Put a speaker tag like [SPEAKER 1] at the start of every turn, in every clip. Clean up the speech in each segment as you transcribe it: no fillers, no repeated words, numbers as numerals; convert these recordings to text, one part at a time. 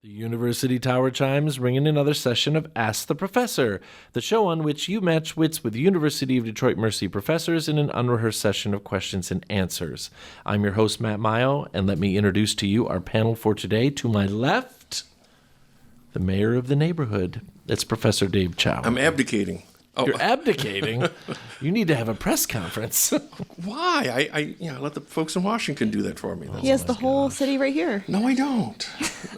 [SPEAKER 1] The University Tower chimes ring in another session of Ask the Professor, the show on which you match wits with University of Detroit Mercy professors in an unrehearsed session of questions and answers. I'm your host, Matt Mayo, and let me introduce to you our panel for today. To my left, the mayor of the neighborhood. It's Professor Dave Chow.
[SPEAKER 2] I'm abdicating. Oh.
[SPEAKER 1] You're abdicating? You need to have a press conference.
[SPEAKER 2] Why? I let the folks in Washington do that for me.
[SPEAKER 3] He has the whole city right here.
[SPEAKER 2] No, I don't.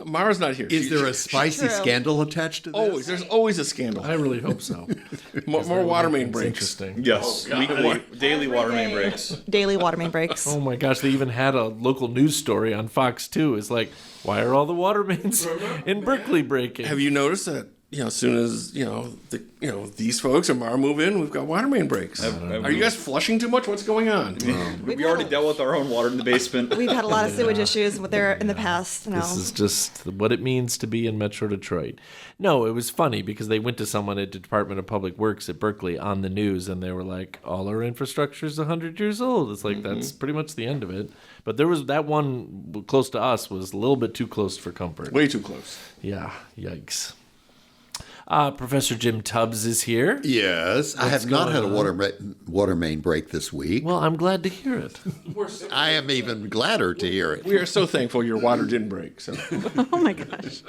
[SPEAKER 2] Mara's not here.
[SPEAKER 4] Is there a spicy scandal attached to this?
[SPEAKER 2] Always. There's always a scandal.
[SPEAKER 1] I really hope so.
[SPEAKER 2] More water main breaks.
[SPEAKER 1] Interesting.
[SPEAKER 5] Yes, daily water main breaks.
[SPEAKER 3] Daily water main breaks.
[SPEAKER 1] Oh my gosh, they even had a local news story on Fox 2. It's like, why are all the water mains in Berkeley breaking?
[SPEAKER 2] Have you noticed that? As soon as these folks and Mara move in, we've got water main breaks. Are you guys flushing too much? What's going on?
[SPEAKER 5] We already dealt with our own water in the basement.
[SPEAKER 3] We've had a lot of sewage issues there in the past. No.
[SPEAKER 1] This is just what it means to be in Metro Detroit. No, it was funny because they went to someone at the Department of Public Works at Berkeley on the news, and they were like, all our infrastructure is 100 years old. It's like, that's pretty much the end of it. But there was that one close to us was a little bit too close for comfort.
[SPEAKER 2] Way too close.
[SPEAKER 1] Yeah, yikes. Professor Jim Tubbs is here.
[SPEAKER 4] Yes, I have not had a water main break this week.
[SPEAKER 1] Well, I'm glad to hear it.
[SPEAKER 4] I am even gladder to hear it.
[SPEAKER 2] We are so thankful your water didn't break. So.
[SPEAKER 3] Oh my gosh.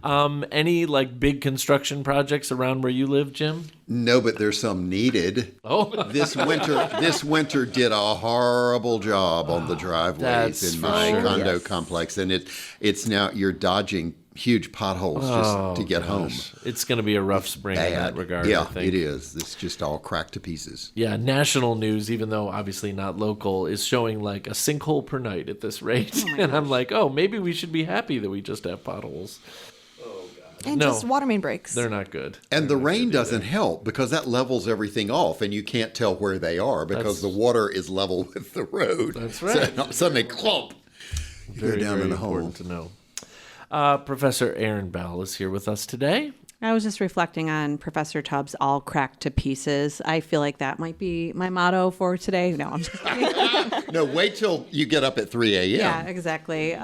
[SPEAKER 1] Any big construction projects around where you live, Jim?
[SPEAKER 4] No, but there's some needed.
[SPEAKER 1] Oh,
[SPEAKER 4] this winter did a horrible job on the driveways in my condo complex, and it's now you're dodging huge potholes just to get home.
[SPEAKER 1] It's going to be a rough spring in that regard.
[SPEAKER 4] Yeah,
[SPEAKER 1] I think.
[SPEAKER 4] it is. It's just all cracked to pieces.
[SPEAKER 1] Yeah, national news, even though obviously not local, is showing like a sinkhole per night at this rate. And I'm like, maybe we should be happy that we just have potholes.
[SPEAKER 3] And just water main breaks.
[SPEAKER 1] They're not good.
[SPEAKER 4] And the rain doesn't help because that levels everything off, and you can't tell where they are because the water is level with the road.
[SPEAKER 1] That's right.
[SPEAKER 4] So suddenly, clump, you go down in a hole.
[SPEAKER 1] Important to know. Professor Erin Bell is here with us today.
[SPEAKER 6] I was just reflecting on Professor Tubbs' all cracked to pieces. I feel like that might be my motto for today. No, I'm just kidding.
[SPEAKER 4] No, wait till you get up at 3 a.m.
[SPEAKER 6] Yeah, exactly. We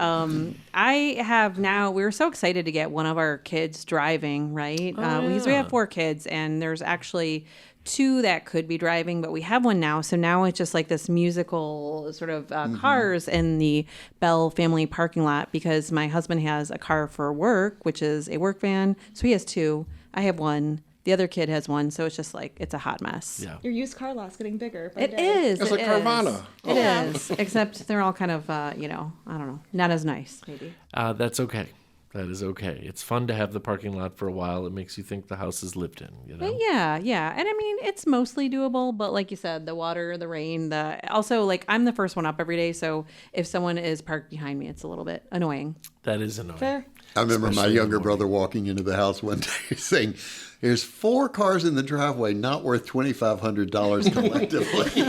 [SPEAKER 6] were so excited to get one of our kids driving, right? Because we have 4 kids, and there's actually 2 that could be driving, but we have one now. So now it's just like this musical sort of cars in the Bell family parking lot because my husband has a car for work, which is a work van. So he has 2. I have 1. The other kid has 1. So it's just like, it's a hot mess.
[SPEAKER 1] Yeah.
[SPEAKER 3] Your used car lot's getting bigger.
[SPEAKER 6] It is.
[SPEAKER 2] It's like Carvana.
[SPEAKER 6] It is. Except they're all kind of, I don't know, not as nice, maybe.
[SPEAKER 1] That's okay. That is okay. It's fun to have the parking lot for a while. It makes you think the house is lived in,
[SPEAKER 6] Yeah. And I mean, it's mostly doable, but like you said, the water, the rain, also I'm the first one up every day. So if someone is parked behind me, it's a little bit annoying.
[SPEAKER 1] That is annoying.
[SPEAKER 3] Fair.
[SPEAKER 4] I remember my younger brother walking into the house one day saying, "There's 4 cars in the driveway, not worth $2,500 collectively."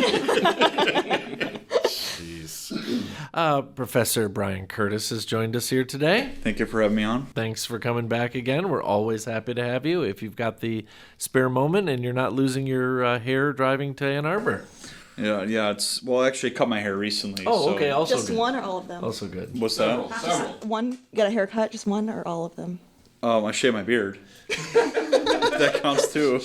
[SPEAKER 1] Professor Brian Curtis has joined us here today.
[SPEAKER 5] Thank you for having me on.
[SPEAKER 1] Thanks for coming back again. We're always happy to have you if you've got the spare moment and you're not losing your hair driving to Ann Arbor.
[SPEAKER 5] Yeah. I actually cut my hair recently.
[SPEAKER 1] Okay. Also
[SPEAKER 3] Just
[SPEAKER 1] good.
[SPEAKER 3] one or all of them?
[SPEAKER 1] Also good.
[SPEAKER 5] What's that?
[SPEAKER 3] Just one? You got a haircut? Just one or all of them?
[SPEAKER 5] I shave my beard. That counts too.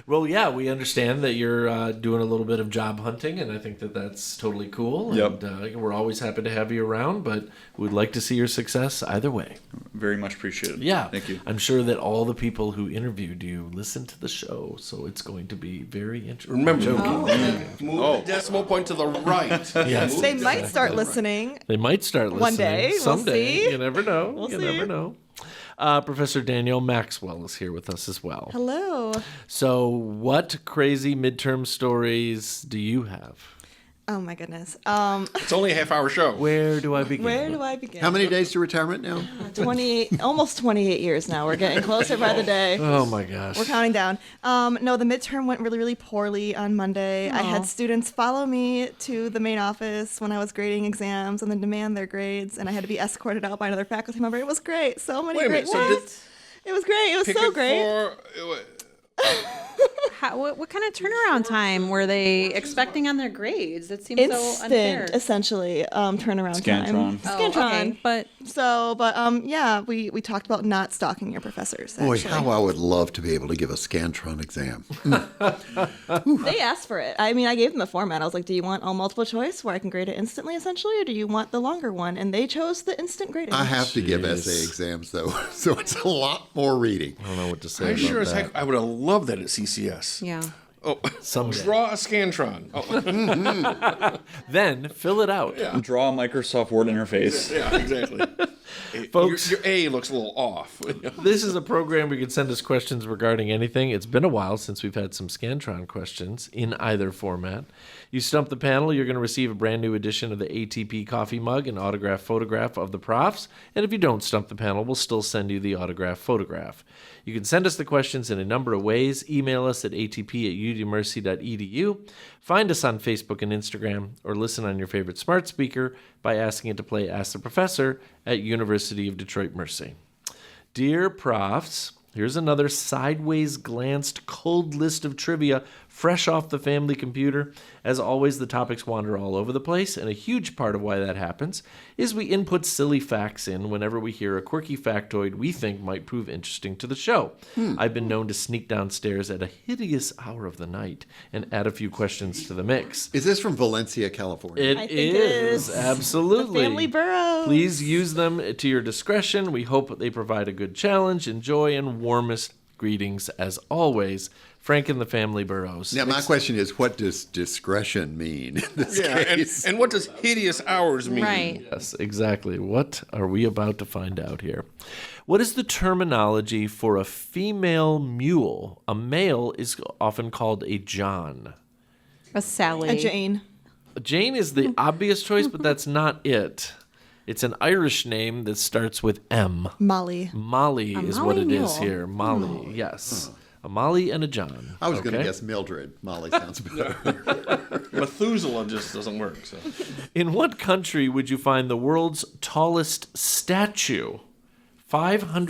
[SPEAKER 1] Well, yeah, we understand that you're doing a little bit of job hunting, and I think that that's totally cool.
[SPEAKER 5] Yep.
[SPEAKER 1] And we're always happy to have you around, but we'd like to see your success either way.
[SPEAKER 5] Very much appreciated.
[SPEAKER 1] Yeah.
[SPEAKER 5] Thank you.
[SPEAKER 1] I'm sure that all the people who interviewed you listen to the show, so it's going to be very interesting.
[SPEAKER 2] Remember, move the decimal point to the right.
[SPEAKER 1] Yes.
[SPEAKER 3] They might start listening.
[SPEAKER 1] They might start listening.
[SPEAKER 3] One day. We'll
[SPEAKER 1] Someday.
[SPEAKER 3] see.
[SPEAKER 1] You never know.
[SPEAKER 3] We'll
[SPEAKER 1] you
[SPEAKER 3] see.
[SPEAKER 1] never know. Professor Danielle Maxwell is here with us as well.
[SPEAKER 3] Hello.
[SPEAKER 1] So what crazy midterm stories do you have?
[SPEAKER 3] Oh my goodness.
[SPEAKER 2] It's only a half-hour show.
[SPEAKER 1] Where do I begin?
[SPEAKER 3] Where do I begin?
[SPEAKER 4] How many days to retirement now?
[SPEAKER 3] 28, almost 28 years now. We're getting closer by the day.
[SPEAKER 1] Oh my gosh.
[SPEAKER 3] We're counting down. No, the midterm went really, really poorly on Monday. I had students follow me to the main office when I was grading exams and then demand their grades, and I had to be escorted out by another faculty member. It was great. So many
[SPEAKER 2] Wait a
[SPEAKER 3] great
[SPEAKER 2] minute. So
[SPEAKER 3] It was great. It was so great.
[SPEAKER 6] What kind of turnaround time were they expecting on their grades? That seems so unfair.
[SPEAKER 3] Instant, essentially, turnaround time.
[SPEAKER 5] Scantron.
[SPEAKER 6] Okay, but
[SPEAKER 3] Yeah, we talked about not stalking your professors.
[SPEAKER 4] Boy,
[SPEAKER 3] Actually.
[SPEAKER 4] how I would love to be able to give a Scantron exam.
[SPEAKER 3] They asked for it. I mean, I gave them the format. I was like, do you want all multiple choice where I can grade it instantly, essentially, or do you want the longer one? And they chose the instant grading.
[SPEAKER 4] I have to give essay exams, though, so it's a lot more reading.
[SPEAKER 1] I don't know what to say
[SPEAKER 2] I
[SPEAKER 1] about
[SPEAKER 2] sure as
[SPEAKER 1] that.
[SPEAKER 2] heck I would have loved that at CCS.
[SPEAKER 6] yeah.
[SPEAKER 2] Oh,
[SPEAKER 1] Someday.
[SPEAKER 2] draw a Scantron. Oh,
[SPEAKER 1] Then fill it out.
[SPEAKER 5] Draw a Microsoft Word interface.
[SPEAKER 2] yeah, exactly.
[SPEAKER 1] Folks.
[SPEAKER 2] Your A looks a little off.
[SPEAKER 1] This is a program where you can send us questions regarding anything. It's been a while since we've had some Scantron questions in either format. You stump the panel, you're going to receive a brand new edition of the ATP coffee mug, an autographed photograph of the profs. And if you don't stump the panel, we'll still send you the autographed photograph. You can send us the questions in a number of ways. Email us at atp@umercy.edu. Find us on Facebook and Instagram, or listen on your favorite smart speaker by asking it to play Ask the Professor at University of Detroit Mercy. Dear profs, here's another sideways glanced cold list of trivia fresh off the family computer. As always, the topics wander all over the place, and a huge part of why that happens is we input silly facts in whenever we hear a quirky factoid we think might prove interesting to the show. I've been known to sneak downstairs at a hideous hour of the night and add a few questions to the mix.
[SPEAKER 4] Is this from Valencia, California?
[SPEAKER 1] It
[SPEAKER 3] I think
[SPEAKER 1] is,
[SPEAKER 3] it is.
[SPEAKER 1] absolutely.
[SPEAKER 3] The family burrows.
[SPEAKER 1] Please use them to your discretion. We hope they provide a good challenge. Enjoy, and warmest greetings as always, Frank and the Family Burrows.
[SPEAKER 4] Now, my question is, what does discretion mean in this
[SPEAKER 2] Yeah,
[SPEAKER 4] case?
[SPEAKER 2] and what does hideous hours mean?
[SPEAKER 6] Right.
[SPEAKER 1] Yes, exactly. What are we about to find out here? What is the terminology for a female mule? A male is often called a John.
[SPEAKER 6] A Sally.
[SPEAKER 3] A Jane.
[SPEAKER 1] Jane is the obvious choice, but that's not it. It's an Irish name that starts with M.
[SPEAKER 3] Molly.
[SPEAKER 1] Molly is what
[SPEAKER 6] Molly
[SPEAKER 1] it is
[SPEAKER 6] mule.
[SPEAKER 1] here. Molly, yes. A Molly and a John.
[SPEAKER 4] I was going to
[SPEAKER 1] Okay?
[SPEAKER 4] guess Mildred. Molly sounds better.
[SPEAKER 2] Methuselah just doesn't work. So.
[SPEAKER 1] In what country would you find the world's tallest statue?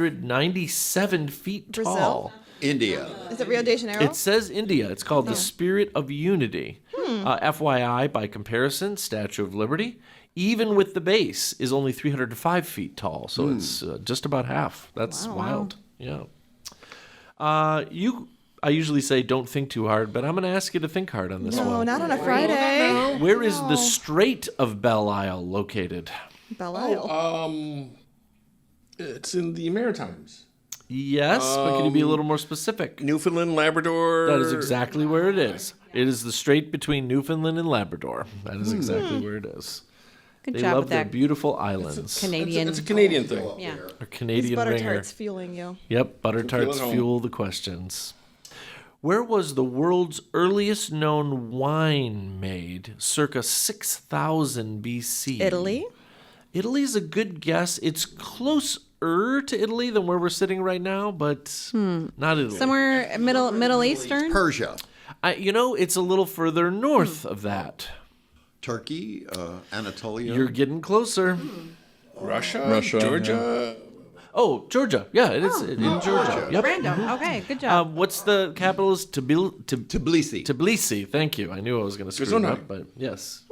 [SPEAKER 1] 597 feet
[SPEAKER 3] Brazil?
[SPEAKER 1] tall.
[SPEAKER 4] India.
[SPEAKER 3] Is it Rio de Janeiro?
[SPEAKER 1] It says India. It's called the Spirit of Unity. FYI, by comparison, Statue of Liberty, even with the base, is only 305 feet tall. So it's just about half. That's wild. Yeah. I usually say don't think too hard, but I'm going to ask you to think hard on this
[SPEAKER 3] no,
[SPEAKER 1] one.
[SPEAKER 3] not on a Friday.
[SPEAKER 1] Where is the Strait of Belle Isle located?
[SPEAKER 3] Belle Isle.
[SPEAKER 2] It's in the Maritimes.
[SPEAKER 1] Yes, but can you be a little more specific?
[SPEAKER 2] Newfoundland, Labrador.
[SPEAKER 1] That is exactly where it is. It is the strait between Newfoundland and Labrador. That is exactly where it is.
[SPEAKER 6] Good
[SPEAKER 1] They
[SPEAKER 6] job
[SPEAKER 1] love
[SPEAKER 6] with
[SPEAKER 1] their
[SPEAKER 6] that
[SPEAKER 1] beautiful islands.
[SPEAKER 6] Canadian.
[SPEAKER 2] It's a Canadian thing.
[SPEAKER 6] Yeah.
[SPEAKER 1] Or
[SPEAKER 3] These
[SPEAKER 1] Canadian
[SPEAKER 3] butter
[SPEAKER 1] ringer.
[SPEAKER 3] tarts fueling you.
[SPEAKER 1] Yep, butter tarts
[SPEAKER 2] home.
[SPEAKER 1] fuel the questions. Where was the world's earliest known wine made, circa 6000 BC?
[SPEAKER 3] Italy?
[SPEAKER 1] Italy's a good guess. It's closer to Italy than where we're sitting right now, but not Italy.
[SPEAKER 6] Somewhere Middle Eastern.
[SPEAKER 4] Persia.
[SPEAKER 1] It's a little further north of that.
[SPEAKER 4] Turkey. Anatolia.
[SPEAKER 1] You're getting closer.
[SPEAKER 2] Russia, Georgia.
[SPEAKER 1] Oh, Georgia. Yeah, it is in Georgia. Yep.
[SPEAKER 6] Random. Okay, good job.
[SPEAKER 1] What's the capital? Is
[SPEAKER 4] Tbilisi.
[SPEAKER 1] Tbilisi. Thank you. I knew I was going to screw it
[SPEAKER 2] Arizona.
[SPEAKER 1] up, but yes.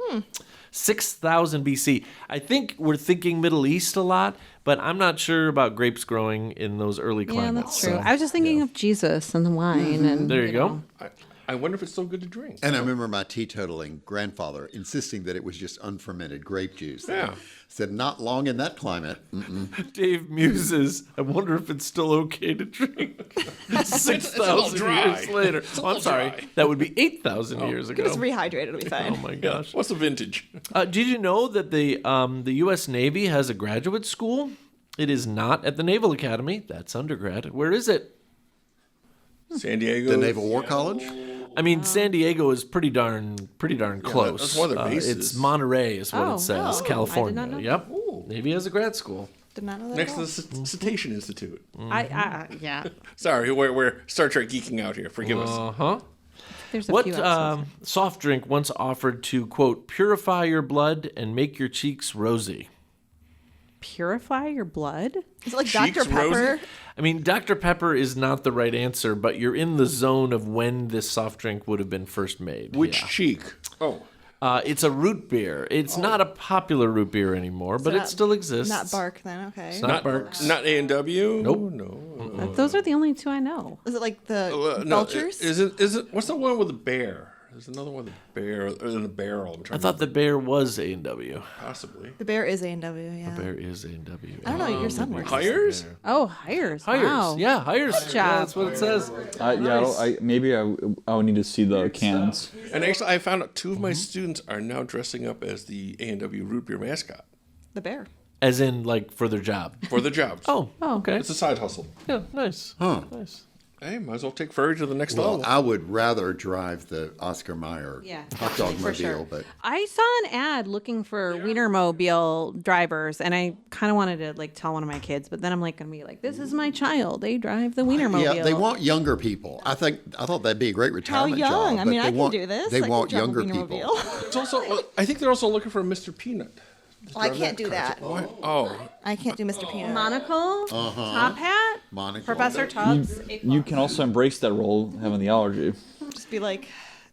[SPEAKER 1] 6,000 BC. I think we're thinking Middle East a lot, but I'm not sure about grapes growing in those early
[SPEAKER 6] Yeah,
[SPEAKER 1] climates.
[SPEAKER 6] that's true.
[SPEAKER 1] so-
[SPEAKER 6] I was just thinking of Jesus and the wine, and
[SPEAKER 1] There you go.
[SPEAKER 2] I wonder if it's still good to drink.
[SPEAKER 4] And I remember my teetotaling grandfather insisting that it was just unfermented grape juice.
[SPEAKER 2] Yeah.
[SPEAKER 4] Said, not long in that climate.
[SPEAKER 1] Dave muses. I wonder if it's still okay to drink. 6,000
[SPEAKER 2] dry.
[SPEAKER 1] years later. Oh, I'm sorry.
[SPEAKER 2] dry.
[SPEAKER 1] That would be 8,000 years ago.
[SPEAKER 3] Just rehydrate, it'll be fine.
[SPEAKER 1] Oh my gosh.
[SPEAKER 2] What's the vintage?
[SPEAKER 1] Did you know that the U.S. Navy has a graduate school? It is not at the Naval Academy. That's undergrad. Where is it?
[SPEAKER 2] San Diego.
[SPEAKER 4] The Naval War College?
[SPEAKER 1] I mean, San Diego is pretty darn close.
[SPEAKER 2] that's one of their bases.
[SPEAKER 1] It's Monterey, is what
[SPEAKER 6] Oh,
[SPEAKER 1] it says.
[SPEAKER 6] oh,
[SPEAKER 1] California.
[SPEAKER 6] I did not know
[SPEAKER 1] Yep.
[SPEAKER 2] Ooh.
[SPEAKER 1] Navy has a grad school.
[SPEAKER 3] Did not know that.
[SPEAKER 2] Next
[SPEAKER 3] at
[SPEAKER 2] to
[SPEAKER 3] all.
[SPEAKER 2] the Cetacean Institute.
[SPEAKER 6] yeah.
[SPEAKER 2] Sorry, we're Star Trek geeking out here. Forgive us.
[SPEAKER 1] Uh huh.
[SPEAKER 6] There's a
[SPEAKER 1] What
[SPEAKER 6] few episodes.
[SPEAKER 1] soft drink once offered to quote purify your blood and make your cheeks rosy?
[SPEAKER 6] purify your blood?
[SPEAKER 3] Is it like
[SPEAKER 2] Cheeks
[SPEAKER 3] Dr. Pepper?
[SPEAKER 2] rosy?
[SPEAKER 1] I mean, Dr. Pepper is not the right answer, but you're in the zone of when this soft drink would have been first made.
[SPEAKER 2] Which
[SPEAKER 1] Yeah.
[SPEAKER 2] cheek? Oh.
[SPEAKER 1] It's a root beer. It's not a popular root beer anymore, but it
[SPEAKER 3] not-
[SPEAKER 1] still exists.
[SPEAKER 3] Not Bark then, okay.
[SPEAKER 1] Not Barks.
[SPEAKER 2] Not A&W?
[SPEAKER 1] Nope.
[SPEAKER 2] No.
[SPEAKER 6] Those are the only two I know.
[SPEAKER 3] Is it like the
[SPEAKER 2] No,
[SPEAKER 3] Belchers?
[SPEAKER 2] is it? What's the one with the bear? There's another one with the bear in the barrel. I'm trying
[SPEAKER 1] I thought the bear was A&W.
[SPEAKER 2] possibly.
[SPEAKER 3] The bear is A&W, yeah.
[SPEAKER 1] Bear is A&W.
[SPEAKER 3] I don't know, your son works.
[SPEAKER 2] Hires?
[SPEAKER 6] Oh, hires.
[SPEAKER 1] Hires.
[SPEAKER 6] Wow.
[SPEAKER 1] Yeah, hires.
[SPEAKER 6] job.
[SPEAKER 1] Yeah, that's what it says.
[SPEAKER 5] Maybe I would need to see the cans.
[SPEAKER 2] And actually, I found out two of my students are now dressing up as the A&W root beer mascot
[SPEAKER 3] The bear.
[SPEAKER 1] As in, like, for their job.
[SPEAKER 2] for the jobs.
[SPEAKER 1] Oh, okay.
[SPEAKER 2] It's a side hustle.
[SPEAKER 1] Yeah, nice. Nice.
[SPEAKER 2] Hey, might as well take Furry to the next
[SPEAKER 4] Well,
[SPEAKER 2] level.
[SPEAKER 4] I would rather drive the Oscar Mayer hot dog
[SPEAKER 6] for
[SPEAKER 4] mobile,
[SPEAKER 6] sure.
[SPEAKER 4] but
[SPEAKER 6] I saw an ad looking for Wienermobile drivers, and I kind of wanted to like tell one of my kids, but then I'm like gonna be like, "This is my child. They drive the Wienermobile."
[SPEAKER 4] yeah, they want younger people. I thought that'd be a great
[SPEAKER 3] How
[SPEAKER 4] retirement
[SPEAKER 3] young?
[SPEAKER 4] job.
[SPEAKER 3] I
[SPEAKER 4] but
[SPEAKER 3] mean,
[SPEAKER 4] they
[SPEAKER 3] I can
[SPEAKER 4] want,
[SPEAKER 3] do this.
[SPEAKER 4] They
[SPEAKER 3] I can
[SPEAKER 4] want
[SPEAKER 3] drive a
[SPEAKER 4] younger people.
[SPEAKER 3] Wienermobile.
[SPEAKER 2] It's also, I think they're also looking for a Mr. Peanut.
[SPEAKER 3] Well, I can't do that.
[SPEAKER 2] Oh,
[SPEAKER 3] I can't do Mr. Peanut.
[SPEAKER 6] Monocle, top hat,
[SPEAKER 4] Monocle.
[SPEAKER 6] Professor Tubbs.
[SPEAKER 5] You can also embrace that role having the allergy.
[SPEAKER 3] Just be like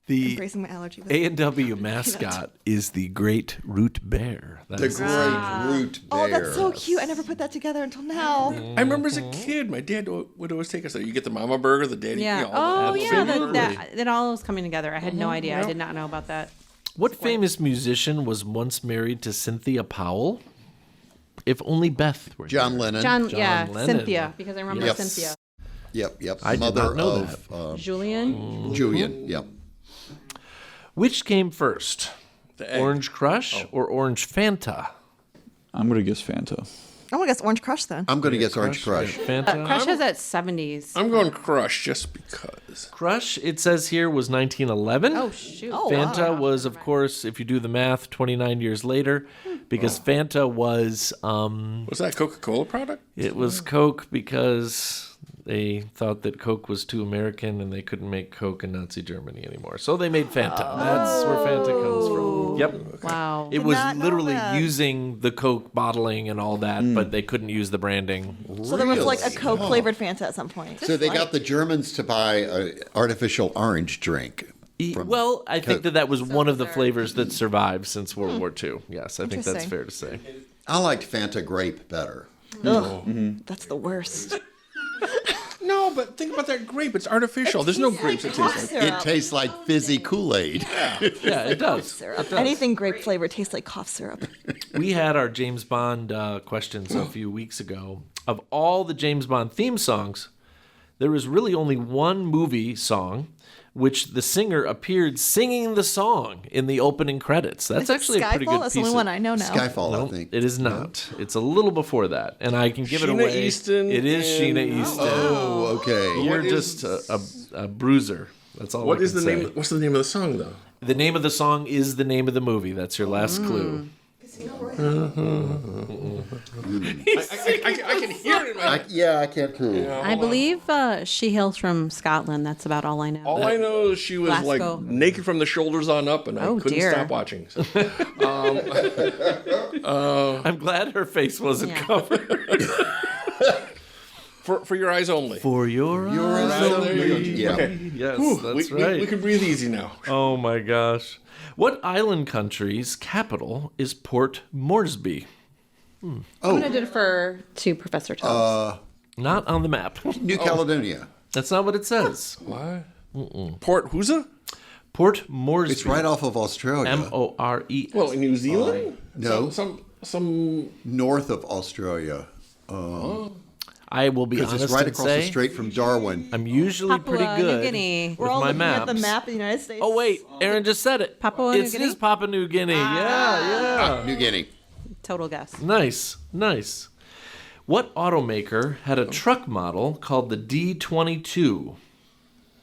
[SPEAKER 1] The
[SPEAKER 3] embracing my allergy. with-
[SPEAKER 1] A&W mascot is the Great Root Bear.
[SPEAKER 4] The
[SPEAKER 1] That's
[SPEAKER 4] great root bear.
[SPEAKER 3] Oh, that's so cute. I never put that together until now.
[SPEAKER 2] I remember as a kid, my dad would always take us there. You get the mama burger, the daddy.
[SPEAKER 6] Yeah.
[SPEAKER 2] You know, all
[SPEAKER 6] Oh,
[SPEAKER 2] the
[SPEAKER 6] yeah.
[SPEAKER 2] absolutely.
[SPEAKER 6] That all was coming together. I had no idea. I did not know about that.
[SPEAKER 1] What famous musician was once married to Cynthia Powell? If only Beth were
[SPEAKER 4] John
[SPEAKER 1] here.
[SPEAKER 4] Lennon.
[SPEAKER 6] John,
[SPEAKER 1] John
[SPEAKER 6] yeah,
[SPEAKER 1] Lennon.
[SPEAKER 6] Cynthia, because I remember
[SPEAKER 4] Yep.
[SPEAKER 6] Cynthia.
[SPEAKER 4] Yep.
[SPEAKER 1] I did
[SPEAKER 4] Mother
[SPEAKER 1] not know
[SPEAKER 4] of
[SPEAKER 6] Julian.
[SPEAKER 4] Julian. Yep.
[SPEAKER 1] Which came first?
[SPEAKER 2] The egg.
[SPEAKER 1] Orange Crush or Orange Fanta?
[SPEAKER 5] I'm gonna guess Fanta.
[SPEAKER 3] I'm gonna guess Orange Crush then.
[SPEAKER 4] I'm going to guess Orange Crush.
[SPEAKER 1] Fanta.
[SPEAKER 6] Crush is at 70s.
[SPEAKER 2] I'm going Crush just because.
[SPEAKER 1] Crush, it says here, was 1911.
[SPEAKER 6] Oh, shoot.
[SPEAKER 1] Fanta was, of course, if you do the math, 29 years later, because Fanta was
[SPEAKER 2] Was that a Coca-Cola product?
[SPEAKER 1] it was Coke because they thought that Coke was too American and they couldn't make Coke in Nazi Germany anymore. So they made Fanta. That's where Fanta comes from. Yep.
[SPEAKER 6] Wow.
[SPEAKER 1] It
[SPEAKER 3] Did
[SPEAKER 1] was
[SPEAKER 3] not know
[SPEAKER 1] literally
[SPEAKER 3] that.
[SPEAKER 1] using the Coke bottling and all that, but they couldn't use the branding.
[SPEAKER 3] So there was like a
[SPEAKER 4] Really?
[SPEAKER 3] Coke flavored Fanta at some point.
[SPEAKER 4] So they got the Germans to buy an artificial orange drink. from
[SPEAKER 1] Well, I think
[SPEAKER 4] Coke.
[SPEAKER 1] that was one of the flavors that survived since World War II. Yes, I think that's
[SPEAKER 3] Interesting.
[SPEAKER 1] fair to say.
[SPEAKER 4] I liked Fanta grape better.
[SPEAKER 3] That's the worst.
[SPEAKER 2] No, but think about that grape. It's artificial. There's no grapes that taste like
[SPEAKER 4] It tastes like fizzy Kool-Aid.
[SPEAKER 1] Yeah, it does.
[SPEAKER 3] syrup. Anything grape flavored tastes like cough syrup.
[SPEAKER 1] We had our James Bond questions a few weeks ago. Of all the James Bond theme songs, there was really only one movie song which the singer appeared singing the song in the opening credits. That's actually a pretty
[SPEAKER 3] Skyfall?
[SPEAKER 1] good
[SPEAKER 3] That's
[SPEAKER 1] piece
[SPEAKER 3] the only one I know now.
[SPEAKER 4] Skyfall,
[SPEAKER 1] No,
[SPEAKER 4] I think.
[SPEAKER 1] it is not. It's a little before that, and I can give it
[SPEAKER 2] Sheena
[SPEAKER 1] away.
[SPEAKER 2] Easton
[SPEAKER 1] It is
[SPEAKER 2] and-
[SPEAKER 1] Sheena Easton.
[SPEAKER 4] Oh, okay.
[SPEAKER 1] You're
[SPEAKER 2] What is-
[SPEAKER 1] just a bruiser. That's all.
[SPEAKER 2] What
[SPEAKER 1] I
[SPEAKER 2] is
[SPEAKER 1] can
[SPEAKER 2] the
[SPEAKER 1] say.
[SPEAKER 2] name? What's the name of the song though?
[SPEAKER 1] The name of the song is the name of the movie. That's your last clue.
[SPEAKER 2] I can hear it in my.
[SPEAKER 4] I can't prove.
[SPEAKER 6] I believe she hails from Scotland. That's about all I know.
[SPEAKER 2] All I know is she was
[SPEAKER 6] Glasgow.
[SPEAKER 2] like naked from the shoulders on up, and I
[SPEAKER 6] Oh,
[SPEAKER 2] couldn't
[SPEAKER 6] dear.
[SPEAKER 2] stop watching. So.
[SPEAKER 1] I'm glad her face wasn't
[SPEAKER 6] Yeah.
[SPEAKER 1] covered.
[SPEAKER 2] For your eyes only.
[SPEAKER 1] For your eyes
[SPEAKER 2] There you go.
[SPEAKER 1] only.
[SPEAKER 4] Yeah.
[SPEAKER 2] Okay.
[SPEAKER 1] Yes,
[SPEAKER 2] Whew,
[SPEAKER 1] that's
[SPEAKER 2] we,
[SPEAKER 1] right.
[SPEAKER 2] we can breathe easy now.
[SPEAKER 1] Oh my gosh. What island country's capital is Port Moresby?
[SPEAKER 6] I'm going to defer to Professor Tubbs.
[SPEAKER 1] Not on the map.
[SPEAKER 4] New Caledonia.
[SPEAKER 1] That's not what it says.
[SPEAKER 2] What? Port Who's
[SPEAKER 1] Port Moresby.
[SPEAKER 4] It's right off of Australia.
[SPEAKER 1] Mores.
[SPEAKER 2] Well, in New Zealand?
[SPEAKER 4] No.
[SPEAKER 2] Some.
[SPEAKER 4] North of Australia.
[SPEAKER 1] I will be
[SPEAKER 4] Because
[SPEAKER 1] honest
[SPEAKER 4] it's right
[SPEAKER 1] and
[SPEAKER 4] across
[SPEAKER 1] say
[SPEAKER 4] the strait from Darwin.
[SPEAKER 1] I'm usually
[SPEAKER 6] Papua
[SPEAKER 1] pretty
[SPEAKER 6] New
[SPEAKER 1] good
[SPEAKER 6] Guinea.
[SPEAKER 1] with
[SPEAKER 3] We're all
[SPEAKER 1] my
[SPEAKER 3] looking
[SPEAKER 1] maps.
[SPEAKER 3] at the map of the United States.
[SPEAKER 1] Oh wait, Erin just said it.
[SPEAKER 6] Papua New
[SPEAKER 1] It
[SPEAKER 6] Guinea?
[SPEAKER 1] is Papua New Guinea. Yeah.
[SPEAKER 4] New Guinea.
[SPEAKER 6] Total guess.
[SPEAKER 1] Nice. What automaker had a truck model called the D22?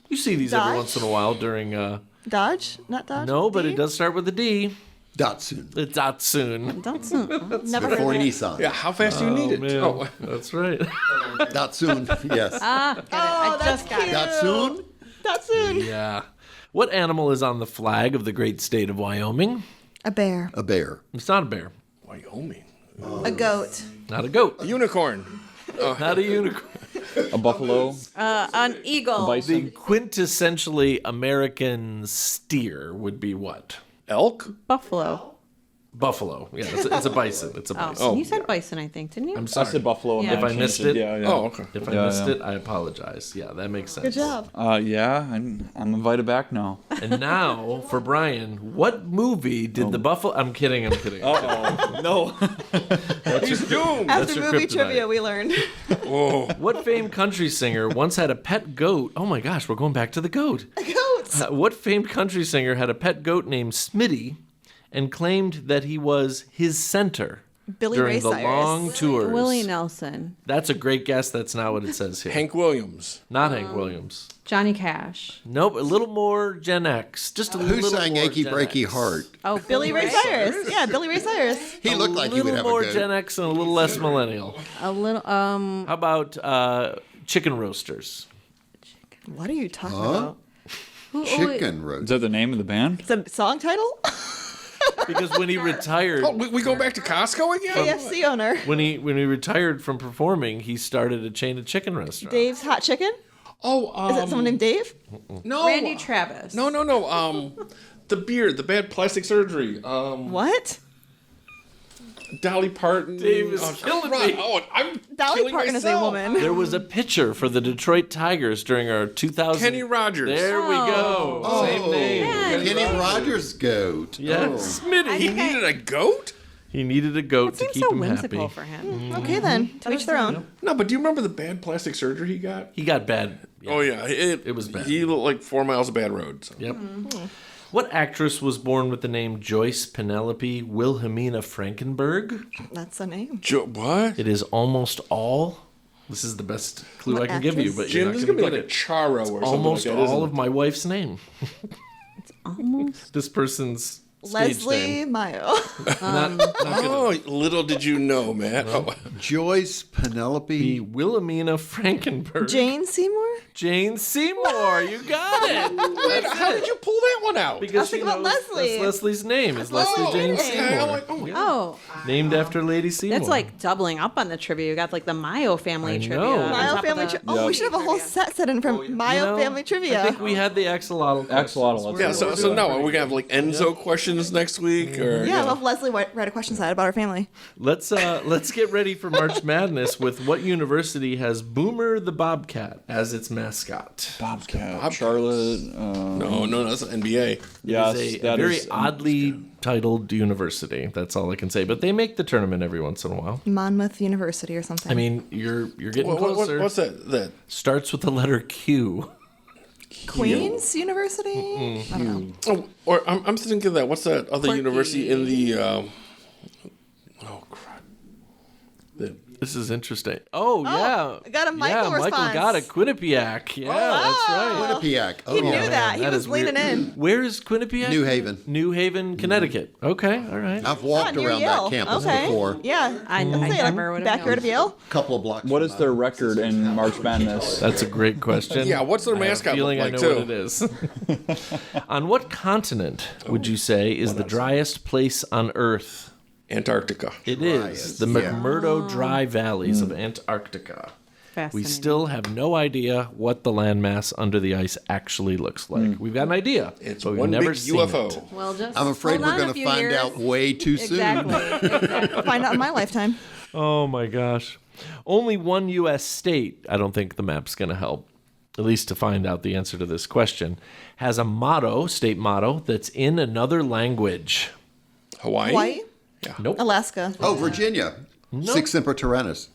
[SPEAKER 1] You see these every
[SPEAKER 3] Dodge?
[SPEAKER 1] once in a while during.
[SPEAKER 3] Dodge? Not Dodge?
[SPEAKER 1] No, but
[SPEAKER 3] D?
[SPEAKER 1] it does start with a D.
[SPEAKER 4] Datsun.
[SPEAKER 1] It's Datsun.
[SPEAKER 3] Never heard
[SPEAKER 4] Before
[SPEAKER 3] of it.
[SPEAKER 4] Nissan.
[SPEAKER 2] Yeah, how fast do you need it?
[SPEAKER 1] Man,
[SPEAKER 2] Oh,
[SPEAKER 1] that's right.
[SPEAKER 4] Datsun. Yes.
[SPEAKER 3] Oh,
[SPEAKER 6] I
[SPEAKER 3] that's
[SPEAKER 6] just got
[SPEAKER 3] cute.
[SPEAKER 6] it.
[SPEAKER 4] Datsun.
[SPEAKER 3] Datsun.
[SPEAKER 1] Yeah. What animal is on the flag of the great state of Wyoming?
[SPEAKER 3] A bear.
[SPEAKER 4] A bear.
[SPEAKER 1] It's not a bear.
[SPEAKER 2] Wyoming.
[SPEAKER 3] A goat.
[SPEAKER 1] Not a goat.
[SPEAKER 2] Unicorn.
[SPEAKER 1] Not a unicorn.
[SPEAKER 5] A buffalo.
[SPEAKER 6] An eagle.
[SPEAKER 5] Bison.
[SPEAKER 1] The quintessentially American steer would be what?
[SPEAKER 2] Elk?
[SPEAKER 6] Buffalo.
[SPEAKER 1] Buffalo. Yeah, it's a bison. It's a bison.
[SPEAKER 6] Oh, you said bison, I think, didn't you?
[SPEAKER 1] I'm
[SPEAKER 5] I
[SPEAKER 1] sorry.
[SPEAKER 5] said buffalo.
[SPEAKER 6] Yeah.
[SPEAKER 5] and
[SPEAKER 1] If I
[SPEAKER 5] then
[SPEAKER 1] missed
[SPEAKER 5] changed
[SPEAKER 1] it-
[SPEAKER 5] Yeah, yeah.
[SPEAKER 2] Oh, okay.
[SPEAKER 1] If I
[SPEAKER 5] Yeah,
[SPEAKER 1] missed
[SPEAKER 5] yeah.
[SPEAKER 1] it, I apologize. Yeah, that makes sense.
[SPEAKER 3] Good job.
[SPEAKER 5] Yeah, I'm invited back now.
[SPEAKER 1] And now for Brian, what movie did the buffalo? I'm kidding.
[SPEAKER 5] Uh-oh. No.
[SPEAKER 2] He's doomed.
[SPEAKER 1] That's
[SPEAKER 3] After
[SPEAKER 1] your
[SPEAKER 3] movie
[SPEAKER 1] kryptonite.
[SPEAKER 3] trivia, we learned.
[SPEAKER 2] Whoa.
[SPEAKER 1] What famed country singer once had a pet goat? Oh my gosh, we're going back to the goat.
[SPEAKER 3] Goats.
[SPEAKER 1] What famed country singer had a pet goat named Smitty and claimed that he was his center
[SPEAKER 3] Billy
[SPEAKER 1] during
[SPEAKER 3] Ray
[SPEAKER 1] the
[SPEAKER 3] Cyrus.
[SPEAKER 1] long tours?
[SPEAKER 6] Willie Nelson.
[SPEAKER 1] That's a great guess. That's not what it says here.
[SPEAKER 2] Hank Williams.
[SPEAKER 1] Not Hank Williams.
[SPEAKER 6] Johnny Cash.
[SPEAKER 1] Nope, a little more Gen X. Just a
[SPEAKER 4] Who
[SPEAKER 1] little
[SPEAKER 4] sang
[SPEAKER 1] more
[SPEAKER 4] "Achy
[SPEAKER 1] Gen
[SPEAKER 4] Breaky
[SPEAKER 1] X.
[SPEAKER 4] Heart"?
[SPEAKER 6] Oh,
[SPEAKER 3] Billy Ray Cyrus. Yeah, Billy Ray Cyrus.
[SPEAKER 4] He looked like
[SPEAKER 1] a
[SPEAKER 4] he would
[SPEAKER 1] little
[SPEAKER 4] have
[SPEAKER 1] more
[SPEAKER 4] a
[SPEAKER 1] Gen
[SPEAKER 4] goat.
[SPEAKER 1] X and a little less millennial.
[SPEAKER 6] A little,
[SPEAKER 1] How about chicken roasters?
[SPEAKER 3] What are you talking about?
[SPEAKER 4] Chicken
[SPEAKER 5] Is
[SPEAKER 4] roast.
[SPEAKER 5] that the name of the band?
[SPEAKER 3] It's a song title?
[SPEAKER 1] Because when he retired,
[SPEAKER 2] Oh, we go back to Costco again?
[SPEAKER 3] KFC owner.
[SPEAKER 1] when he retired from performing, he started a chain of chicken restaurants.
[SPEAKER 3] Dave's Hot Chicken?
[SPEAKER 2] Oh,
[SPEAKER 3] Is it someone named Dave?
[SPEAKER 2] no.
[SPEAKER 6] Randy Travis.
[SPEAKER 2] No. The beard, the bad plastic surgery.
[SPEAKER 3] What?
[SPEAKER 2] Dolly Parton.
[SPEAKER 1] Dave is killing
[SPEAKER 2] right.
[SPEAKER 1] me.
[SPEAKER 2] Oh, I'm
[SPEAKER 3] Dolly
[SPEAKER 2] killing
[SPEAKER 3] Parton is a
[SPEAKER 2] myself.
[SPEAKER 3] woman.
[SPEAKER 1] There was a pitcher for the Detroit Tigers during our 2000.
[SPEAKER 2] Kenny Rogers.
[SPEAKER 1] There we go.
[SPEAKER 4] Oh,
[SPEAKER 1] Same name.
[SPEAKER 4] Kenny Rogers' goat.
[SPEAKER 1] Yes.
[SPEAKER 2] Smitty. He needed a goat?
[SPEAKER 1] He needed a goat to
[SPEAKER 6] Seems
[SPEAKER 1] keep
[SPEAKER 6] so
[SPEAKER 1] him
[SPEAKER 6] whimsical
[SPEAKER 1] happy.
[SPEAKER 6] for him.
[SPEAKER 3] Okay, then. To each their own.
[SPEAKER 2] No, but do you remember the bad plastic surgery he got?
[SPEAKER 1] He got bad. Yeah.
[SPEAKER 2] Oh, yeah.
[SPEAKER 1] It was bad.
[SPEAKER 2] He looked like 4 miles of bad road. So.
[SPEAKER 1] Yep. What actress was born with the name Joyce Penelope Wilhelmina Frankenberg?
[SPEAKER 3] That's a name.
[SPEAKER 2] What?
[SPEAKER 1] It is almost all. This is the best clue
[SPEAKER 3] What
[SPEAKER 1] I can give you,
[SPEAKER 3] actress?
[SPEAKER 1] but you're
[SPEAKER 2] Jim,
[SPEAKER 1] not
[SPEAKER 2] this is
[SPEAKER 1] going
[SPEAKER 2] going
[SPEAKER 1] to
[SPEAKER 2] to be
[SPEAKER 1] get
[SPEAKER 2] like a
[SPEAKER 1] it.
[SPEAKER 2] Charo or something
[SPEAKER 1] Almost
[SPEAKER 2] like that, isn't
[SPEAKER 1] all
[SPEAKER 2] it?
[SPEAKER 1] of my wife's name.
[SPEAKER 6] Almost.
[SPEAKER 1] This person's stage
[SPEAKER 3] Leslie
[SPEAKER 1] name.
[SPEAKER 3] Mayo.
[SPEAKER 1] Not
[SPEAKER 2] Oh, little did you know, Matt. Oh.
[SPEAKER 4] Joyce Penelope.
[SPEAKER 1] Wilhelmina Frankenberg.
[SPEAKER 3] Jane Seymour?
[SPEAKER 1] Jane Seymour. You got it.
[SPEAKER 2] Wait, how did you pull that one out?
[SPEAKER 1] Because
[SPEAKER 3] thinking
[SPEAKER 1] she
[SPEAKER 3] about
[SPEAKER 1] knows
[SPEAKER 3] Leslie.
[SPEAKER 1] That's Leslie's name. Is Leslie Jane
[SPEAKER 3] okay.
[SPEAKER 1] Seymour.
[SPEAKER 2] I'm like, oh my God.
[SPEAKER 6] Oh,
[SPEAKER 1] Named after Lady Seymour.
[SPEAKER 6] that's like doubling up on the trivia. You got like the Mayo family
[SPEAKER 1] I
[SPEAKER 6] trivia.
[SPEAKER 1] know.
[SPEAKER 6] on
[SPEAKER 3] Mayo
[SPEAKER 6] top of
[SPEAKER 3] Family
[SPEAKER 6] the-
[SPEAKER 3] Trivia. Oh, we should have a whole set set in from Mayo
[SPEAKER 1] You know,
[SPEAKER 3] Family Trivia.
[SPEAKER 1] I think we had the axolotl.
[SPEAKER 5] Axolotl, let's
[SPEAKER 2] Yeah, so no, we're going to have like Enzo questions next week? Or,
[SPEAKER 3] Yeah, I'll have Leslie write a question set about our family.
[SPEAKER 1] Let's get ready for March Madness with what university has Boomer the Bobcat as its mascot?
[SPEAKER 5] Bobcat. Charlotte.
[SPEAKER 2] No, that's NBA.
[SPEAKER 5] Yes,
[SPEAKER 1] It's a
[SPEAKER 5] that
[SPEAKER 1] very
[SPEAKER 5] is-
[SPEAKER 1] oddly titled university. That's all I can say. But they make the tournament every once in a while.
[SPEAKER 3] Monmouth University or something.
[SPEAKER 1] I mean, you're getting
[SPEAKER 2] What,
[SPEAKER 1] closer.
[SPEAKER 2] what's that?
[SPEAKER 1] Starts with the letter Q.
[SPEAKER 3] Queen's University? I don't know.
[SPEAKER 2] Oh, or I'm thinking of that. What's that other university in the? Oh crap!
[SPEAKER 1] This is interesting. Oh, yeah.
[SPEAKER 3] I got a Michael
[SPEAKER 1] Michael
[SPEAKER 3] response.
[SPEAKER 1] got it. Quinnipiac. Yeah, that's right.
[SPEAKER 4] Quinnipiac. Oh,
[SPEAKER 3] He knew
[SPEAKER 4] yeah.
[SPEAKER 3] that. He
[SPEAKER 1] That
[SPEAKER 3] was
[SPEAKER 1] is weird.
[SPEAKER 3] leaning in.
[SPEAKER 1] Where is Quinnipiac?
[SPEAKER 4] New Haven.
[SPEAKER 1] New Haven, Connecticut. Okay, all right.
[SPEAKER 4] I've walked
[SPEAKER 3] Near
[SPEAKER 4] around
[SPEAKER 3] Yale.
[SPEAKER 4] that campus
[SPEAKER 3] Okay.
[SPEAKER 4] before.
[SPEAKER 3] Yeah.
[SPEAKER 6] I
[SPEAKER 3] Say, like,
[SPEAKER 6] never would have
[SPEAKER 3] backyard of Yale?
[SPEAKER 4] A couple of blocks.
[SPEAKER 5] What
[SPEAKER 4] from
[SPEAKER 5] is their record in March Madness?
[SPEAKER 1] That's a great question.
[SPEAKER 2] Yeah, what's their
[SPEAKER 1] I have a
[SPEAKER 2] mascot
[SPEAKER 1] feeling
[SPEAKER 2] look
[SPEAKER 1] I
[SPEAKER 2] like,
[SPEAKER 1] know
[SPEAKER 2] too?
[SPEAKER 1] what it is. On what continent would you say is the driest place on Earth?
[SPEAKER 2] Antarctica.
[SPEAKER 1] It is the McMurdo Dry Valleys of Antarctica. We
[SPEAKER 6] Fascinating.
[SPEAKER 1] still have no idea what the landmass under the ice actually looks like. We've got an idea,
[SPEAKER 2] It's
[SPEAKER 1] but we've
[SPEAKER 2] one
[SPEAKER 1] never
[SPEAKER 2] big
[SPEAKER 1] seen
[SPEAKER 2] UFO.
[SPEAKER 1] it.
[SPEAKER 6] Well, just
[SPEAKER 4] I'm afraid
[SPEAKER 6] hold
[SPEAKER 4] we're
[SPEAKER 6] on a
[SPEAKER 4] going to
[SPEAKER 6] few
[SPEAKER 4] find
[SPEAKER 6] years.
[SPEAKER 4] out way too
[SPEAKER 6] Exactly.
[SPEAKER 4] soon.
[SPEAKER 6] exactly.
[SPEAKER 3] Find out in my lifetime.
[SPEAKER 1] Oh my gosh. Only one U.S. state, I don't think the map's going to help, at least to find out the answer to this question, has a motto, state motto, that's in another language.
[SPEAKER 2] Hawaii.
[SPEAKER 3] Hawaii?
[SPEAKER 1] Nope.
[SPEAKER 3] Alaska.
[SPEAKER 4] Oh, Virginia. Sic Semper Tyrannis.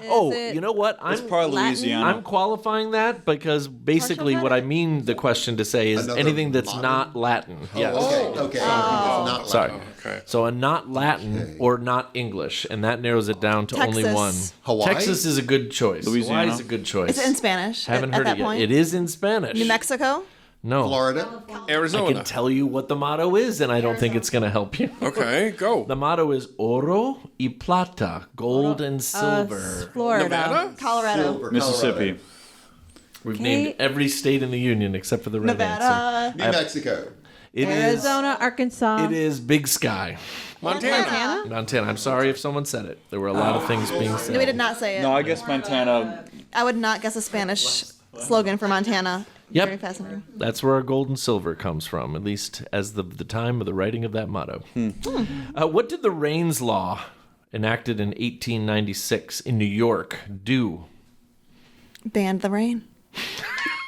[SPEAKER 1] Oh,
[SPEAKER 6] it
[SPEAKER 1] you know what?
[SPEAKER 5] It's probably
[SPEAKER 6] Latin?
[SPEAKER 5] Louisiana.
[SPEAKER 1] I'm qualifying that because basically what I mean the question to say is
[SPEAKER 4] Another
[SPEAKER 1] anything that's
[SPEAKER 4] modern-
[SPEAKER 1] not Latin. Yes.
[SPEAKER 4] Okay. It's not
[SPEAKER 1] Sorry.
[SPEAKER 4] Latin.
[SPEAKER 2] Okay.
[SPEAKER 1] So a not Latin or not English, and that narrows it down to only
[SPEAKER 3] Texas.
[SPEAKER 1] one.
[SPEAKER 4] Hawaii?
[SPEAKER 1] Texas is a good choice.
[SPEAKER 5] Louisiana?
[SPEAKER 1] Hawaii is a good choice.
[SPEAKER 3] Is it in Spanish?
[SPEAKER 1] Haven't
[SPEAKER 3] at
[SPEAKER 1] heard
[SPEAKER 3] that
[SPEAKER 1] it yet.
[SPEAKER 3] point?
[SPEAKER 1] It is in Spanish.
[SPEAKER 3] New Mexico?
[SPEAKER 1] No.
[SPEAKER 4] Florida.
[SPEAKER 1] I
[SPEAKER 2] Arizona.
[SPEAKER 1] can tell you what the motto is, and I don't think it's going to help you.
[SPEAKER 2] Okay, go.
[SPEAKER 1] The motto is oro y plata, gold and silver.
[SPEAKER 6] Florida.
[SPEAKER 2] Nevada?
[SPEAKER 3] Colorado.
[SPEAKER 5] Mississippi.
[SPEAKER 1] We've
[SPEAKER 6] Okay.
[SPEAKER 1] named every state in the union except for the right answer.
[SPEAKER 3] Nevada.
[SPEAKER 4] New Mexico.
[SPEAKER 1] It is.
[SPEAKER 6] Arizona, Arkansas.
[SPEAKER 1] It is Big Sky.
[SPEAKER 2] Montana.
[SPEAKER 1] Montana. I'm sorry if someone said it. There were a lot of things being said.
[SPEAKER 3] No, we did not say it.
[SPEAKER 5] No, I guess Montana.
[SPEAKER 3] I would not guess a Spanish slogan for Montana.
[SPEAKER 1] Yep.
[SPEAKER 3] Very fascinating.
[SPEAKER 1] That's where our gold and silver comes from, at least as the time of the writing of that motto. What did the Raines Law, enacted in 1896 in New York, do?
[SPEAKER 3] Banned the rain.